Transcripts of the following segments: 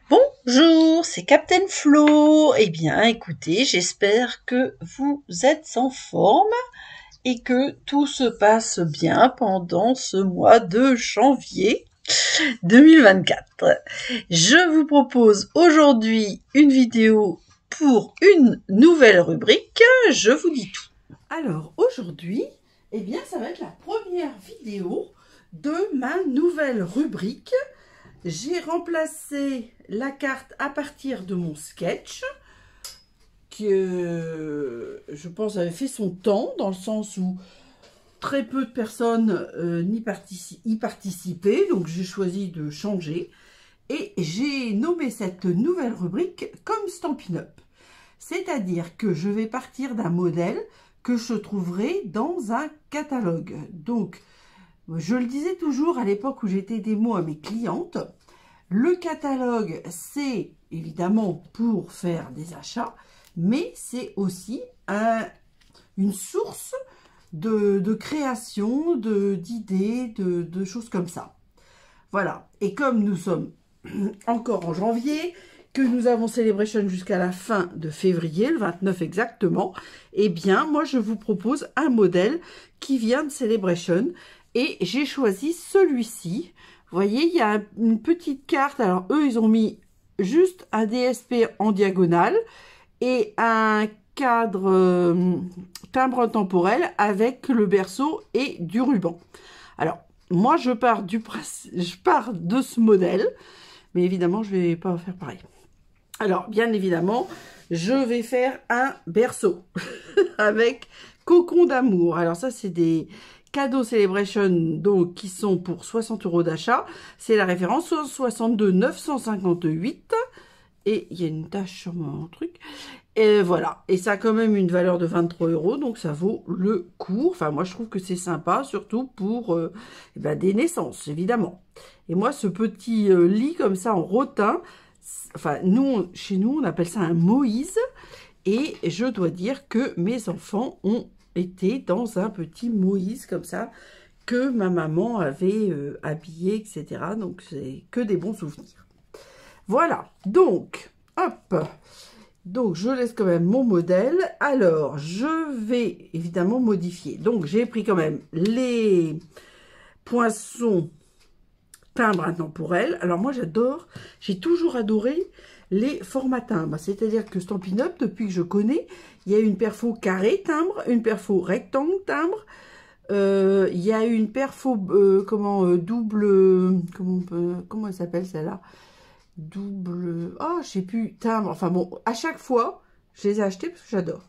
Bonjour, c'est Captain Flo. Eh bien, écoutez, j'espère que vous êtes en forme et que tout se passe bien pendant ce mois de janvier 2024. Je vous propose aujourd'hui une vidéo pour une nouvelle rubrique. Je vous dis tout. Alors aujourd'hui, eh bien, ça va être la première vidéo de ma nouvelle rubrique. J'ai remplacé la carte à partir de mon sketch qui, je pense, avait fait son temps, dans le sens où très peu de personnes y participaient. Donc j'ai choisi de changer et j'ai nommé cette nouvelle rubrique comme Stampin' Up. C'est-à-dire que je vais partir d'un modèle que je trouverai dans un catalogue. Donc, je le disais toujours à l'époque où j'étais démo à mes clientes, le catalogue, c'est évidemment pour faire des achats, mais c'est aussi une source de création, d'idées, de choses comme ça. Voilà. Et comme nous sommes encore en janvier, que nous avons Celebration jusqu'à la fin de février, le 29 exactement, eh bien, moi, je vous propose un modèle qui vient de Celebration et j'ai choisi celui-ci. Vous voyez, il y a une petite carte. Alors, eux, ils ont mis juste un DSP en diagonale et un cadre timbre temporel avec le berceau et du ruban. Alors, moi, je pars de ce modèle, mais évidemment, je ne vais pas faire pareil. Alors, bien évidemment, je vais faire un berceau avec cocon d'amour. Alors ça, c'est des cadeaux Celebration donc, qui sont pour 60 € d'achat. C'est la référence 62 958. Et il y a une tache sur mon truc. Et voilà. Et ça a quand même une valeur de 23 €. Donc ça vaut le coup. Enfin, moi, je trouve que c'est sympa, surtout pour des naissances, évidemment. Et moi, ce petit lit comme ça en rotin, enfin, chez nous, on appelle ça un Moïse. Et je dois dire que mes enfants ont été dans un petit Moïse comme ça, que ma maman avait habillé, etc. Donc, c'est que des bons souvenirs. Voilà. Donc, hop. Donc, je laisse quand même mon modèle. Alors, je vais évidemment modifier. Donc, j'ai pris quand même les poinçons timbre intemporel. Alors moi j'adore, j'ai toujours adoré les formats timbres. C'est-à-dire que Stampin' Up, depuis que je connais, il y a une perfo carré timbre, une perfo rectangle timbre, il y a une perfo double, comment elle s'appelle celle-là, double, oh je sais plus, timbre. Enfin bon, à chaque fois, je les ai achetés parce que j'adore.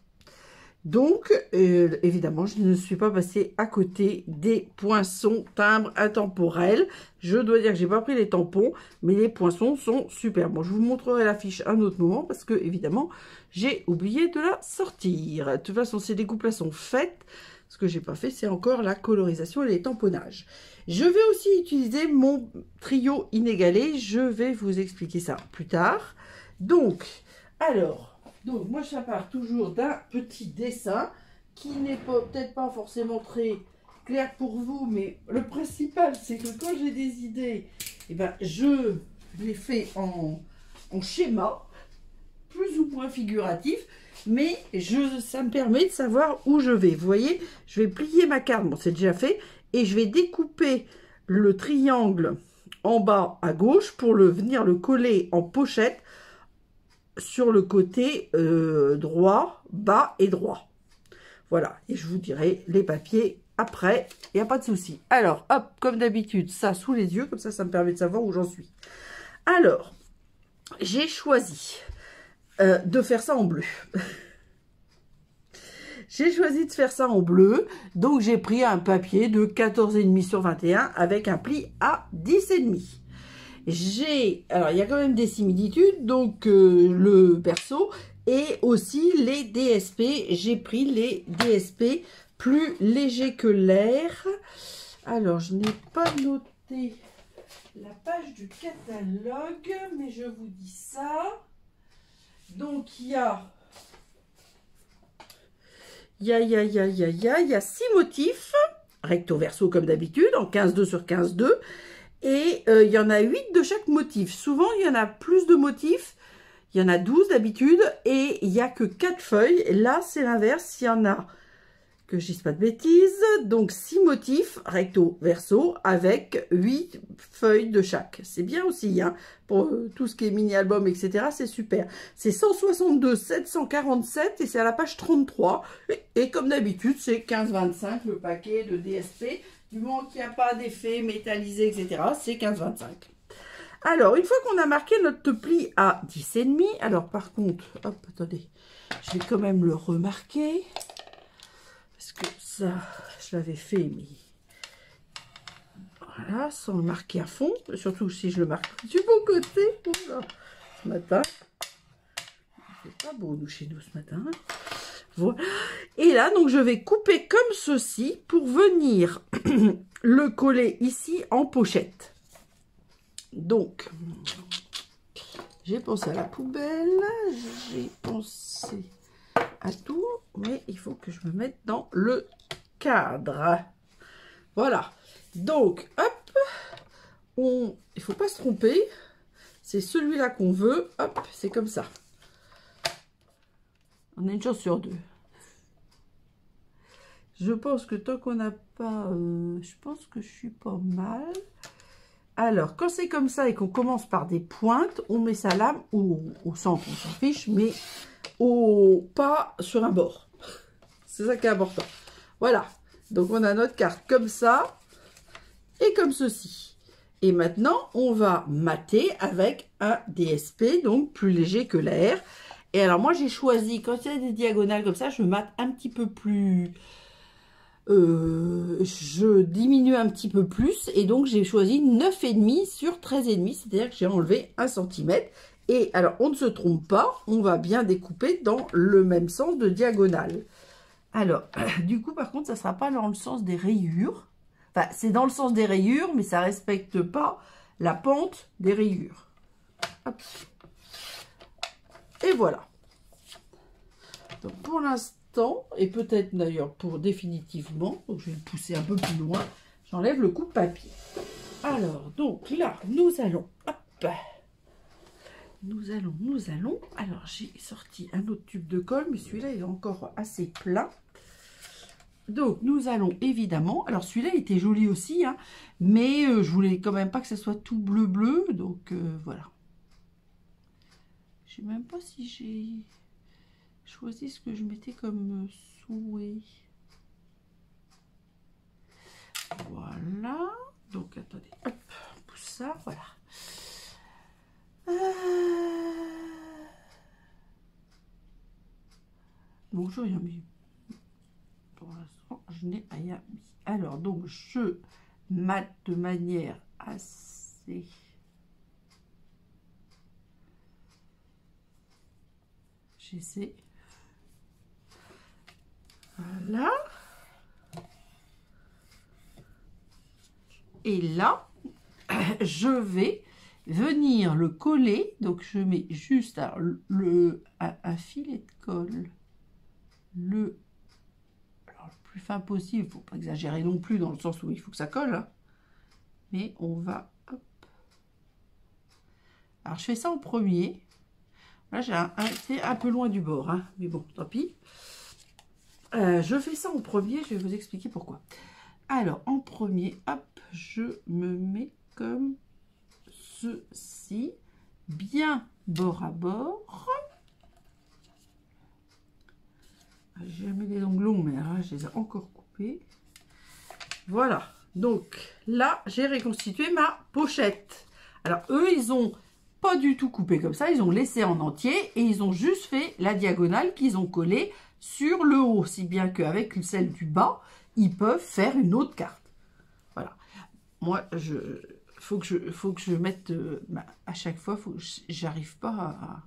Donc, évidemment, je ne suis pas passée à côté des poinçons timbres intemporels. Je dois dire que j'ai pas pris les tampons, mais les poinçons sont super. Bon, je vous montrerai l'affiche à un autre moment parce que, évidemment, j'ai oublié de la sortir. De toute façon, ces découpes-là sont faites. Ce que j'ai pas fait, c'est encore la colorisation et les tamponnages. Je vais aussi utiliser mon trio inégalé. Je vais vous expliquer ça plus tard. Donc, donc, moi, ça part toujours d'un petit dessin qui n'est peut-être pas forcément très clair pour vous, mais le principal, c'est que quand j'ai des idées, eh ben, je les fais en schéma, plus ou moins figuratif, mais ça me permet de savoir où je vais. Vous voyez, je vais plier ma carte, bon, c'est déjà fait, et je vais découper le triangle en bas à gauche pour venir le coller en pochette sur le côté droit, bas et droit. Voilà, et je vous dirai les papiers après, il n'y a pas de souci. Alors, hop, comme d'habitude, ça sous les yeux, comme ça me permet de savoir où j'en suis. Alors, j'ai choisi de faire ça en bleu. J'ai choisi de faire ça en bleu, donc j'ai pris un papier de 14,5 sur 21 avec un pli à 10,5. Alors il y a quand même des similitudes, donc le berceau et aussi les DSP. J'ai pris les DSP plus légers que l'air. Alors je n'ai pas noté la page du catalogue, mais je vous dis ça. Donc il y a 6 motifs, recto verso comme d'habitude, en 15,2 sur 15,2. Et il y en a 8 de chaque motif. Souvent, il y en a plus de motifs. Il y en a 12 d'habitude. Et il n'y a que 4 feuilles. Là, c'est l'inverse. Il y en a, que je dise pas de bêtises, donc 6 motifs recto verso avec 8 feuilles de chaque. C'est bien aussi, hein, pour tout ce qui est mini-album, etc. C'est super. C'est 162 747 et c'est à la page 33. Et comme d'habitude, c'est 15,25 le paquet de DSP. Du moment qu'il n'y a pas d'effet métallisé, etc., c'est 15,25. Alors, une fois qu'on a marqué notre pli à 10,5, alors par contre, hop, attendez, je vais quand même le remarquer. Parce que ça, je l'avais fait, mais voilà, sans le marquer à fond. Surtout si je le marque du bon côté. Oula, ce matin, c'est pas beau, nous, chez nous, ce matin. Voilà. Et là, donc, je vais couper comme ceci pour venir le coller ici en pochette. Donc, j'ai pensé à la poubelle, j'ai pensé à tout, mais il faut que je me mette dans le cadre. Voilà. Donc, hop, il faut pas se tromper. C'est celui-là qu'on veut. Hop, c'est comme ça. On a une chance sur deux. Je pense que tant qu'on n'a pas... je pense que je suis pas mal. Alors, quand c'est comme ça et qu'on commence par des pointes, on met sa lame au centre, on s'en fiche, mais pas sur un bord. C'est ça qui est important. Voilà. Donc, on a notre carte comme ça et comme ceci. Et maintenant, on va mater avec un DSP, donc plus léger que l'air. Et alors, moi, j'ai choisi, quand il y a des diagonales comme ça, je mate un petit peu plus... je diminue un petit peu plus. Et donc, j'ai choisi 9,5 sur 13,5. C'est-à-dire que j'ai enlevé 1 cm. Et alors, on ne se trompe pas. On va bien découper dans le même sens de diagonale. Alors, du coup, par contre, ça ne sera pas dans le sens des rayures. Enfin, c'est dans le sens des rayures, mais ça ne respecte pas la pente des rayures. Hop. Et voilà. Donc, pour l'instant, et peut-être d'ailleurs pour définitivement, donc je vais le pousser un peu plus loin, j'enlève le coupe-papier. Alors, donc là, nous allons, hop, nous allons. Alors, j'ai sorti un autre tube de colle, mais celui-là est encore assez plein. Donc, nous allons évidemment... Alors, celui-là était joli aussi, hein, mais je voulais quand même pas que ça soit tout bleu-bleu. Donc, voilà. Je sais même pas si j'ai choisi ce que je mettais comme souhait. Voilà. Donc, attendez. Hop, on pousse ça. Voilà. Bon, je n'ai rien mis. Pour l'instant, je n'ai rien mis. Alors, donc, je mate de manière assez... J'essaie. Voilà. Et là, je vais venir le coller. Donc, je mets juste un filet de colle. Alors, le plus fin possible. Il ne faut pas exagérer non plus dans le sens où il faut que ça colle. Hein. Mais on va... Hop. Alors, je fais ça en premier. Là, j'ai été un peu loin du bord. Hein, mais bon, tant pis. Je fais ça en premier. Je vais vous expliquer pourquoi. Alors, en premier, hop, je me mets comme ceci. Bien bord à bord. J'ai jamais des ongles longs, mais là, je les ai encore coupés. Voilà. Donc, là, j'ai reconstitué ma pochette. Alors, eux, ils ont pas du tout coupé comme ça. Ils ont laissé en entier et ils ont juste fait la diagonale qu'ils ont collée sur le haut. Si bien qu'avec celle du bas, ils peuvent faire une autre carte. Voilà. Moi, faut que je mette... à chaque fois, j'arrive pas à...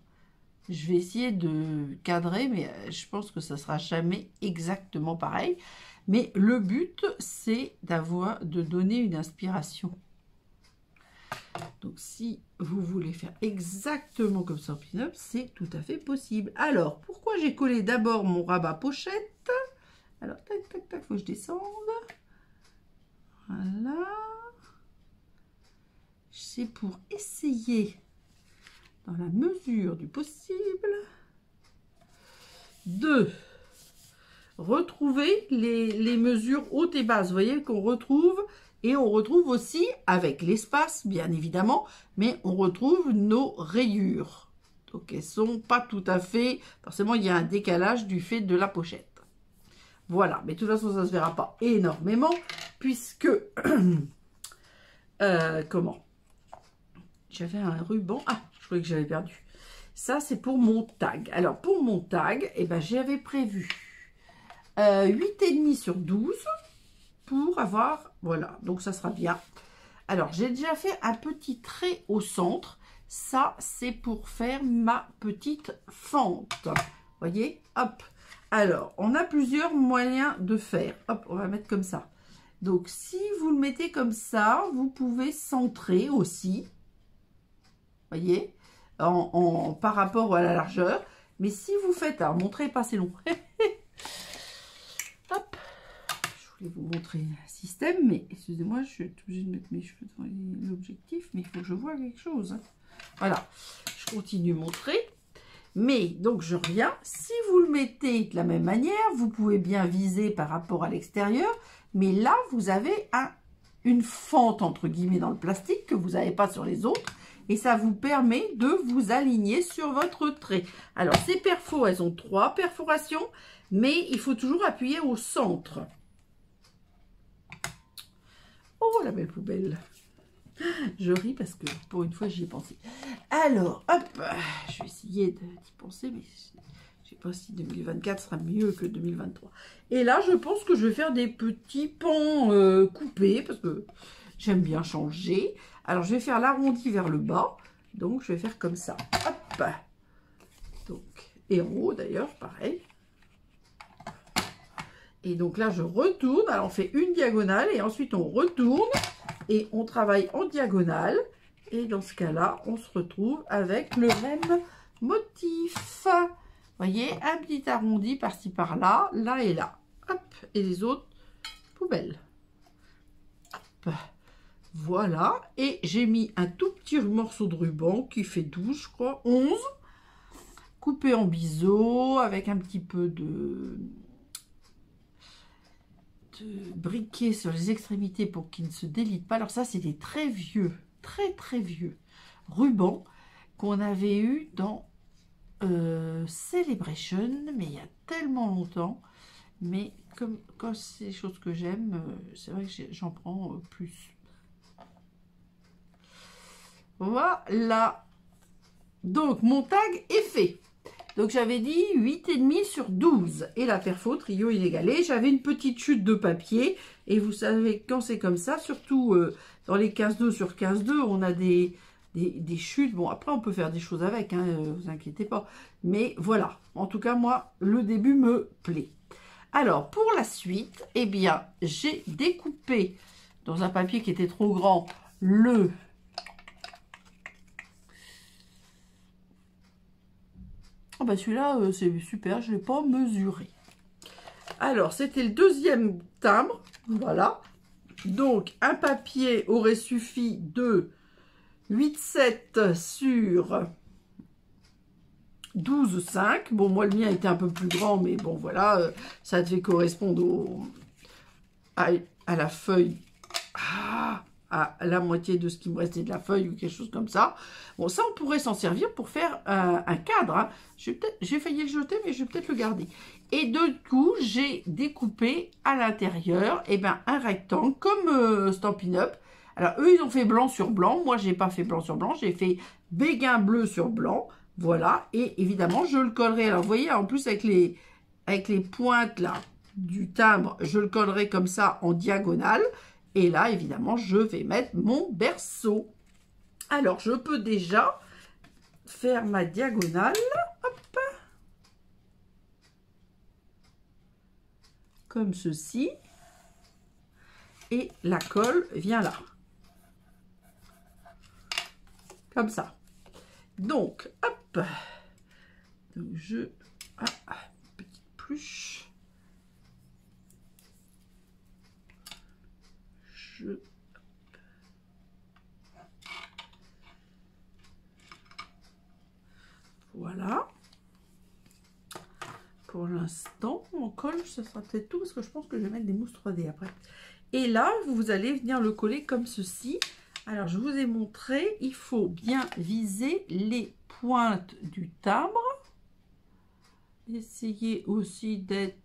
Je vais essayer de cadrer, mais je pense que ça sera jamais exactement pareil. Mais le but, c'est de donner une inspiration. Donc, si vous voulez faire exactement comme ça en pin-up, c'est tout à fait possible. Alors, pourquoi j'ai collé d'abord mon rabat pochette? Alors, tac, tac, tac, faut que je descende. Voilà. c'est pour essayer, dans la mesure du possible, de retrouver les mesures hautes et basses. Vous voyez qu'on retrouve, et on retrouve aussi, avec l'espace bien évidemment, mais on retrouve nos rayures. Donc elles sont pas tout à fait, forcément il y a un décalage du fait de la pochette. Voilà, mais de toute façon ça se verra pas énormément, puisque, comment, j'avais un ruban, ah, je croyais que j'avais perdu. Ça c'est pour mon tag. Alors pour mon tag, eh ben, j'avais prévu 8,5 sur 12 pour avoir, voilà, donc ça sera bien. Alors j'ai déjà fait un petit trait au centre, ça c'est pour faire ma petite fente, voyez, hop. Alors on a plusieurs moyens de faire, hop, on va mettre comme ça. Donc si vous le mettez comme ça, vous pouvez centrer aussi, voyez, par rapport à la largeur. Mais si vous faites, alors montrez pas, c'est long. Hop, je voulais vous montrer un système, mais excusez-moi, je suis obligée de mettre mes cheveux devant l'objectif, mais il faut que je vois quelque chose. Voilà, je continue à montrer. Mais donc je reviens, si vous le mettez de la même manière, vous pouvez bien viser par rapport à l'extérieur, mais là vous avez une fente entre guillemets dans le plastique que vous n'avez pas sur les autres, et ça vous permet de vous aligner sur votre trait. Alors ces perfos, elles ont 3 perforations, mais il faut toujours appuyer au centre. Oh la belle poubelle! Je ris parce que pour une fois j'y ai pensé. Alors, hop, je vais essayer d'y penser, mais je ne sais pas si 2024 sera mieux que 2023. Et là, je pense que je vais faire des petits pans coupés, parce que j'aime bien changer. Alors, je vais faire l'arrondi vers le bas. Donc, je vais faire comme ça. Hop. Donc, et en haut d'ailleurs, pareil. Et donc là, je retourne. Alors, on fait une diagonale et ensuite on retourne. Et on travaille en diagonale. Et dans ce cas-là, on se retrouve avec le même motif. Vous voyez, un petit arrondi par-ci par-là, là et là. Hop, et les autres, poubelles. Hop, voilà. Et j'ai mis un tout petit morceau de ruban qui fait 12, je crois, 11. Coupé en biseau avec un petit peu de briquet sur les extrémités pour qu'il ne se délite pas. Alors ça, c'est des très vieux, très vieux rubans qu'on avait eu dans Celebration, mais il y a tellement longtemps. Mais comme quand c'est des choses que j'aime, c'est vrai que j'en prends plus. Voilà. Donc mon tag est fait. Donc j'avais dit 8,5 sur 12. Et la perfo, trio inégalé. J'avais une petite chute de papier. Et vous savez, quand c'est comme ça, surtout dans les 15-2 sur 15-2, on a des chutes. Bon, après, on peut faire des choses avec, hein, vous inquiétez pas. Mais voilà, en tout cas, moi, le début me plaît. Alors, pour la suite, eh bien, j'ai découpé dans un papier qui était trop grand le... Oh bah celui-là, c'est super, je ne l'ai pas mesuré. Alors, c'était le deuxième timbre, voilà. Donc, un papier aurait suffi de 8,7 sur 12,5. Bon, moi, le mien était un peu plus grand, mais bon, voilà, ça devait correspondre à la feuille, à la moitié de ce qui me restait de la feuille ou quelque chose comme ça. Bon, ça, on pourrait s'en servir pour faire un cadre. Hein. J'ai failli le jeter, mais je vais peut-être le garder. Et du coup, j'ai découpé à l'intérieur un rectangle comme Stampin' Up. Alors, eux, ils ont fait blanc sur blanc. Moi, j'ai pas fait blanc sur blanc. J'ai fait béguin bleu sur blanc. Voilà. Et évidemment, je le collerai. Alors, vous voyez, en plus, avec les pointes là du timbre, je le collerai comme ça en diagonale. Et là, évidemment, je vais mettre mon berceau. Alors, je peux déjà faire ma diagonale. Hop. Comme ceci. Et la colle vient là. Comme ça. Donc, hop. Donc, petite pluche. Voilà. Pour l'instant, on colle, ça sera peut-être tout parce que je pense que je vais mettre des mousses 3D après. Et là, vous allez venir le coller comme ceci. Alors, je vous ai montré, il faut bien viser les pointes du timbre. Essayez aussi d'être...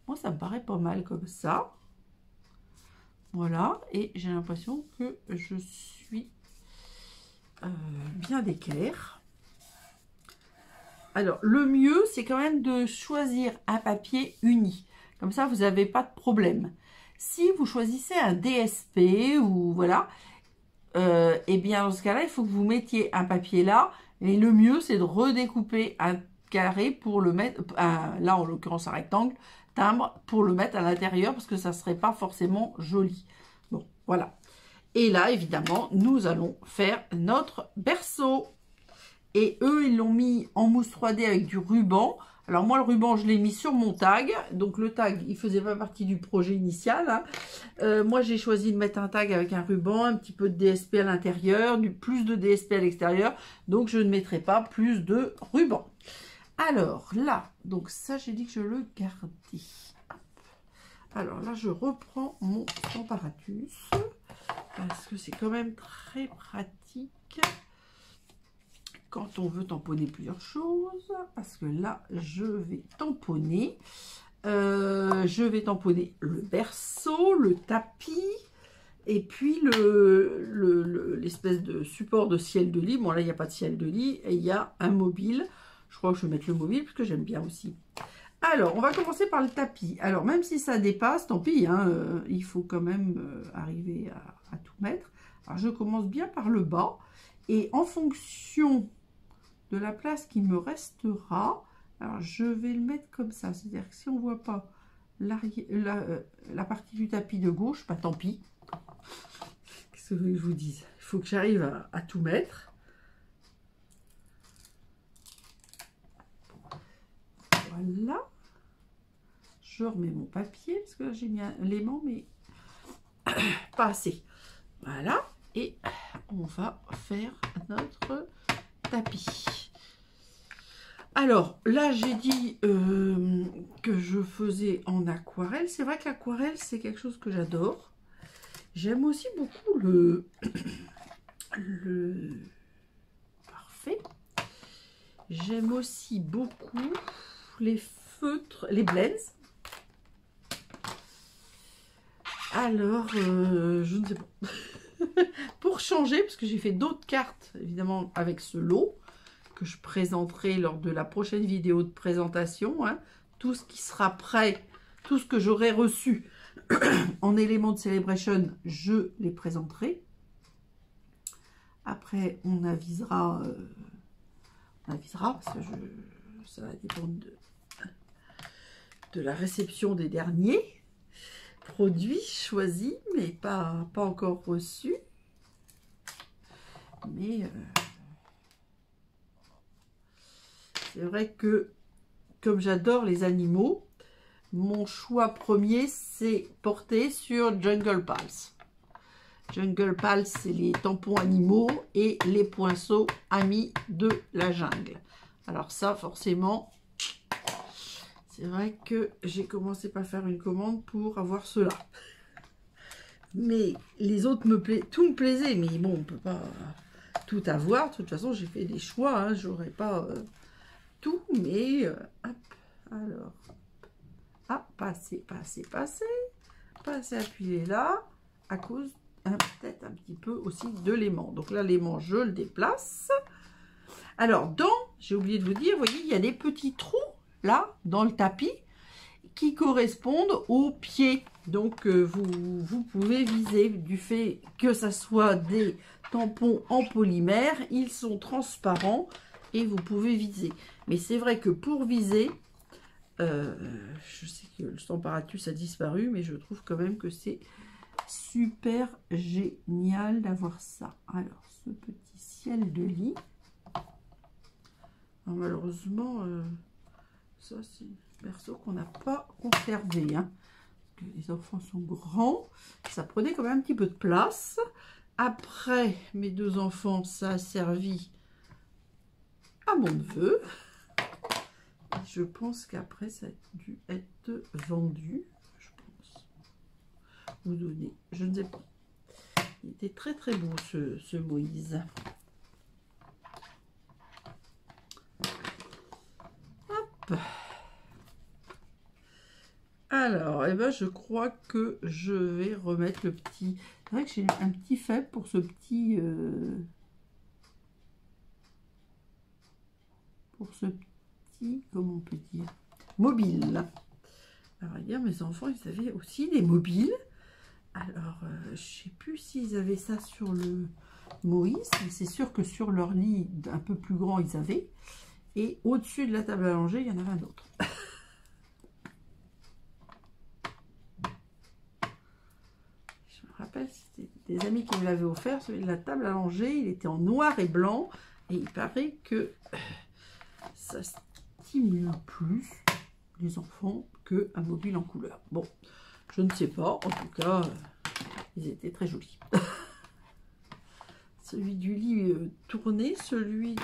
Moi, ça me paraît pas mal comme ça. Voilà, et j'ai l'impression que je suis bien d'équerre. Alors, le mieux, c'est quand même de choisir un papier uni. Comme ça, vous n'avez pas de problème. Si vous choisissez un DSP ou voilà, et bien dans ce cas-là, il faut que vous mettiez un papier là. Et le mieux, c'est de redécouper un carré pour le mettre, là en l'occurrence un rectangle, timbre, pour le mettre à l'intérieur parce que ça ne serait pas forcément joli. Bon, voilà. Et là, évidemment, nous allons faire notre berceau. Et eux, ils l'ont mis en mousse 3D avec du ruban. Alors moi, le ruban, je l'ai mis sur mon tag. Donc le tag, il faisait pas partie du projet initial. Hein. Moi, j'ai choisi de mettre un tag avec un ruban, un petit peu de DSP à l'intérieur, plus de DSP à l'extérieur. Donc je ne mettrai pas plus de ruban. Alors là, donc ça, j'ai dit que je le gardais. Alors là, je reprends mon Stamparatus parce que c'est quand même très pratique quand on veut tamponner plusieurs choses, parce que là, je vais tamponner. Je vais tamponner le berceau, le tapis, et puis l'espèce de support de ciel de lit. Bon, là, il n'y a pas de ciel de lit, et il y a un mobile. Je crois que je vais mettre le mobile, parce que j'aime bien aussi. Alors, on va commencer par le tapis. Alors, même si ça dépasse, tant pis, hein, il faut quand même arriver à tout mettre. Alors, je commence bien par le bas, et en fonction de la place qui me restera, alors je vais le mettre comme ça, c'est-à-dire que si on ne voit pas la partie du tapis de gauche, bah tant pis. Qu'est-ce que je vous dis? Il faut que j'arrive à tout mettre. Voilà. Je remets mon papier, parce que là j'ai mis un l'aimant, mais pas assez. Voilà. Et on va faire notre tapis. Alors là, j'ai dit que je faisais en aquarelle. C'est vrai que l'aquarelle, c'est quelque chose que j'adore. J'aime aussi beaucoup le parfait. J'aime aussi beaucoup les feutres, les blends. Alors, je ne sais pas. Pour changer, parce que j'ai fait d'autres cartes, évidemment, avec ce lot, que je présenterai lors de la prochaine vidéo de présentation. Hein. Tout ce qui sera prêt, tout ce que j'aurai reçu en éléments de Celebration, je les présenterai. Après, on avisera, parce que ça va dépendre de la réception des derniers produits choisis, mais pas encore reçus. Mais c'est vrai que, comme j'adore les animaux, mon choix premier, c'est porté sur Jungle Pals. Jungle Pals, c'est les tampons animaux et les poinceaux amis de la jungle. Alors ça, forcément, c'est vrai que j'ai commencé par faire une commande pour avoir cela. Mais les autres tout me plaisait, mais bon, on ne peut pas tout avoir. De toute façon, j'ai fait des choix, hein, j'aurais pas tout, mais hop, alors, ah, pas assez appuyé là, à cause peut-être un petit peu aussi de l'aimant. Donc là, l'aimant, je le déplace. Alors, j'ai oublié de vous dire, vous voyez, il y a des petits trous là, dans le tapis, qui correspondent aux pieds. Donc, vous pouvez viser, du fait que ça soit des tampons en polymère, ils sont transparents et vous pouvez viser. Mais c'est vrai que pour viser, je sais que le Stamparatus a disparu, mais je trouve quand même que c'est super génial d'avoir ça. Alors, ce petit ciel de lit. Alors, malheureusement, ça c'est un berceau qu'on n'a pas conservé. Hein, parce que les enfants sont grands. Ça prenait quand même un petit peu de place. Après, mes deux enfants, ça a servi à mon neveu. Je pense qu'après, ça a dû être vendu, je pense. Ou donné, je ne sais pas. Il était très très beau ce Moïse. Hop. Alors, eh ben, je crois que je vais remettre le petit... C'est vrai que j'ai un petit faible pour ce petit... comment on peut dire, mobile. Alors, hier, mes enfants, ils avaient aussi des mobiles. Alors, je sais plus s'ils avaient ça sur le Moïse, mais c'est sûr que sur leur lit un peu plus grand, ils avaient. Et au-dessus de la table à langer, il y en avait un autre. Je me rappelle, c'était des amis qui me l'avaient offert, celui de la table à langer. Il était en noir et blanc. Et il paraît que ça stimule plus les enfants qu'un mobile en couleur. Bon, je ne sais pas. En tout cas, ils étaient très jolis. Celui du lit tournait, celui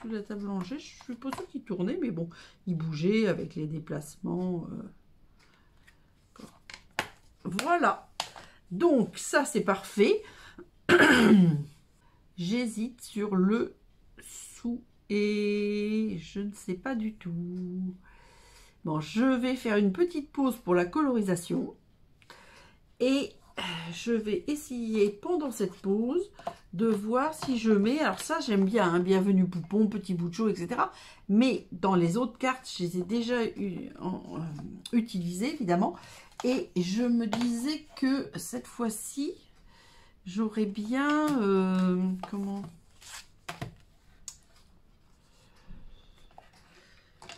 de la table à langer, je ne suis pas sûre qu'il tournait, mais bon, il bougeait avec les déplacements. Voilà. Donc, ça, c'est parfait. J'hésite sur le sous et je ne sais pas du tout. Bon, je vais faire une petite pause pour la colorisation et je vais essayer pendant cette pause de voir si je mets, alors ça j'aime bien, hein, bienvenue poupon, petit bout de chou, etc. Mais dans les autres cartes, je les ai déjà utilisées évidemment. Et je me disais que cette fois-ci, j'aurais bien, comment...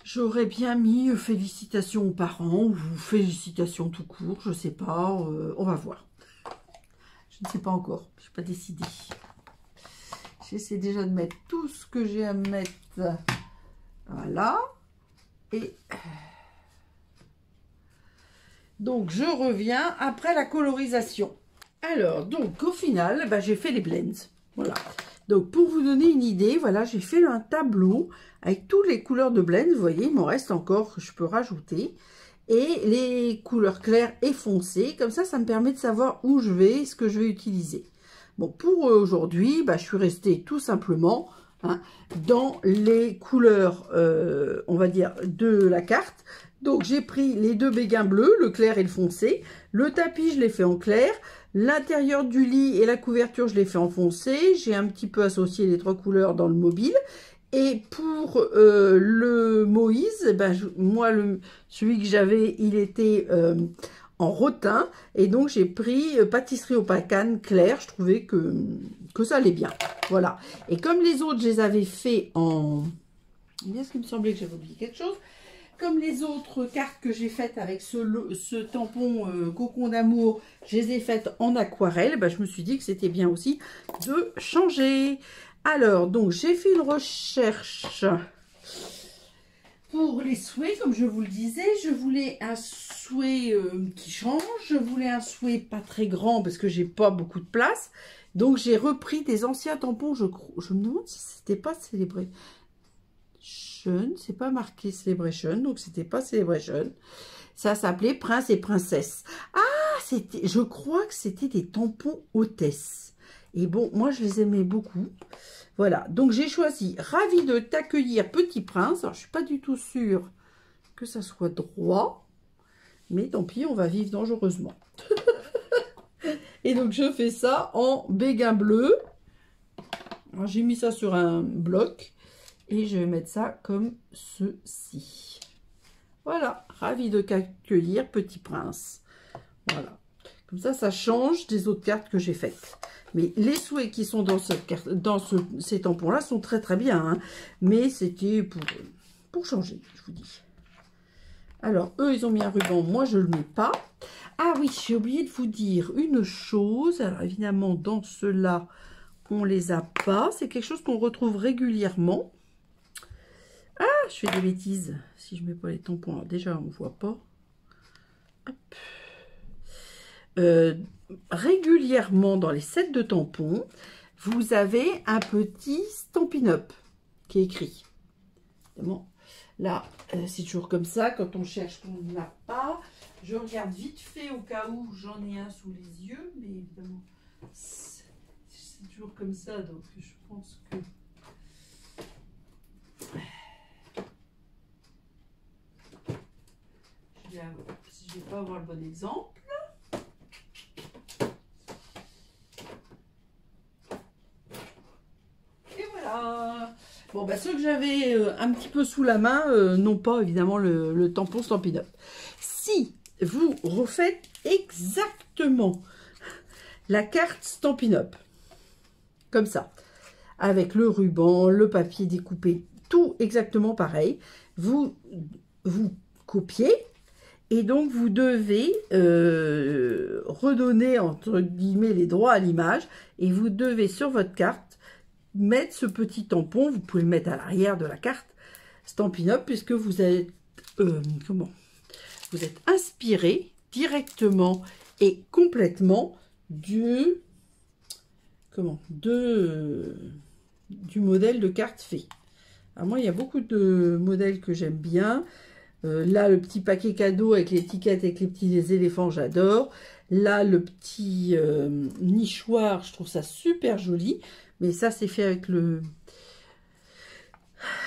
J'aurais bien mis félicitations aux parents ou félicitations tout court, je sais pas, on va voir. Je ne sais pas encore, je n'ai pas décidé. J'essaie déjà de mettre tout ce que j'ai à mettre, voilà. Et donc je reviens après la colorisation. Alors donc au final, bah, j'ai fait les blends, voilà. Donc pour vous donner une idée, voilà, j'ai fait un tableau avec toutes les couleurs de blend. Vous voyez, il m'en reste encore que je peux rajouter. Et les couleurs claires et foncées. Comme ça me permet de savoir où je vais, ce que je vais utiliser. Bon, pour aujourd'hui, bah, je suis restée tout simplement dans les couleurs, on va dire, de la carte. Donc j'ai pris les deux béguins bleus, le clair et le foncé. Le tapis, je l'ai fait en clair. L'intérieur du lit et la couverture, je l'ai fait en foncé. J'ai un petit peu associé les trois couleurs dans le mobile. Et pour le Moïse, ben, moi, celui que j'avais, il était en rotin. Et donc, j'ai pris pâtisserie au pacane clair. Je trouvais que ça allait bien. Voilà. Et comme les autres, je les avais fait en... Est-ce qu'il me semblait que j'avais oublié quelque chose? Comme les autres cartes que j'ai faites avec ce tampon cocon d'amour, je les ai faites en aquarelle, ben, je me suis dit que c'était bien aussi de changer. Alors, donc, j'ai fait une recherche pour les souhaits, comme je vous le disais. Je voulais un souhait qui change. Je voulais un souhait pas très grand parce que j'ai pas beaucoup de place. Donc, j'ai repris des anciens tampons. Je me demande si c'était pas Celebration. C'est pas marqué Celebration, donc c'était pas Celebration. Ça s'appelait Prince et Princesse. Ah, je crois que c'était des tampons hôtesse. Et bon, moi, je les aimais beaucoup. Voilà, donc j'ai choisi Ravi de t'accueillir, Petit Prince. Alors, je suis pas du tout sûre que ça soit droit. Mais tant pis, on va vivre dangereusement. Et donc, je fais ça en béguin bleu. Alors, j'ai mis ça sur un bloc. Et je vais mettre ça comme ceci. Voilà, Ravi de t'accueillir, Petit Prince. Voilà. Comme ça change des autres cartes que j'ai faites. Mais les souhaits qui sont dans cette carte, ces tampons-là sont très très bien. Hein. Mais c'était pour changer, je vous dis. Alors, eux, ils ont mis un ruban. Moi, je ne le mets pas. Ah oui, j'ai oublié de vous dire une chose. Alors, évidemment, dans ceux-là, on les a pas. C'est quelque chose qu'on retrouve régulièrement. Ah, je fais des bêtises. Si je mets pas les tampons, alors déjà, on ne voit pas. Hop. Régulièrement, dans les sets de tampons, vous avez un petit Stampin' Up. qui est écrit. Évidemment, là, c'est toujours comme ça, quand on cherche qu'on ne l'a pas. Je regarde vite fait au cas où j'en ai un sous les yeux, mais évidemment, c'est toujours comme ça, donc je pense que... Je ne vais pas avoir le bon exemple. Et voilà. Bon, bah, ceux que j'avais un petit peu sous la main n'ont pas évidemment le tampon Stampin' Up. Si vous refaites exactement la carte Stampin' Up, comme ça, avec le ruban, le papier découpé, tout exactement pareil, vous copiez. Et donc, vous devez redonner, entre guillemets, les droits à l'image. Et vous devez, sur votre carte, mettre ce petit tampon. Vous pouvez le mettre à l'arrière de la carte Stampin' Up, puisque vous êtes, vous êtes inspiré directement et complètement du modèle de carte fait. Alors moi, il y a beaucoup de modèles que j'aime bien. Là, le petit paquet cadeau avec l'étiquette avec les petits éléphants, j'adore. Là, le petit nichoir, je trouve ça super joli. Mais ça, c'est fait avec le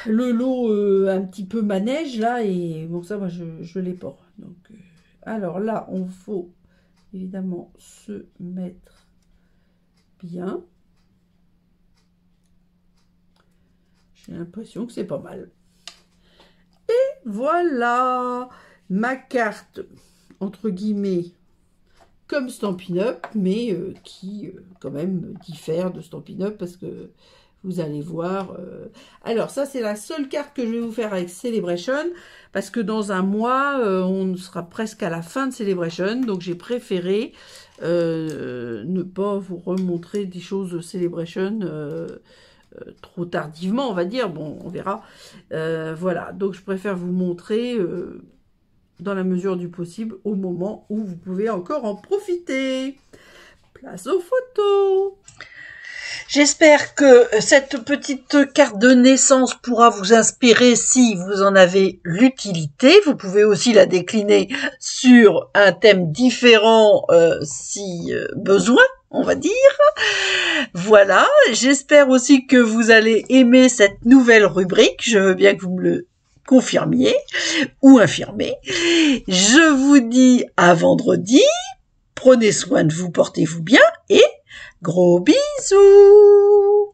lot un petit peu manège, là. Et bon, ça, moi, je l'ai pas. Donc, alors là, on faut évidemment se mettre bien. J'ai l'impression que c'est pas mal. Voilà ma carte, entre guillemets, comme Stampin' Up, mais qui quand même diffère de Stampin' Up parce que vous allez voir. Alors ça, c'est la seule carte que je vais vous faire avec Celebration parce que dans un mois, on sera presque à la fin de Celebration. Donc j'ai préféré ne pas vous remontrer des choses Celebration trop tardivement, on va dire. Bon, on verra. Voilà, donc je préfère vous montrer dans la mesure du possible au moment où vous pouvez encore en profiter. Place aux photos. J'espère que cette petite carte de naissance pourra vous inspirer si vous en avez l'utilité. Vous pouvez aussi la décliner sur un thème différent si besoin, on va dire. Voilà, j'espère aussi que vous allez aimer cette nouvelle rubrique. Je veux bien que vous me le confirmiez ou infirmiez. Je vous dis à vendredi. Prenez soin de vous, portez-vous bien et gros bisous!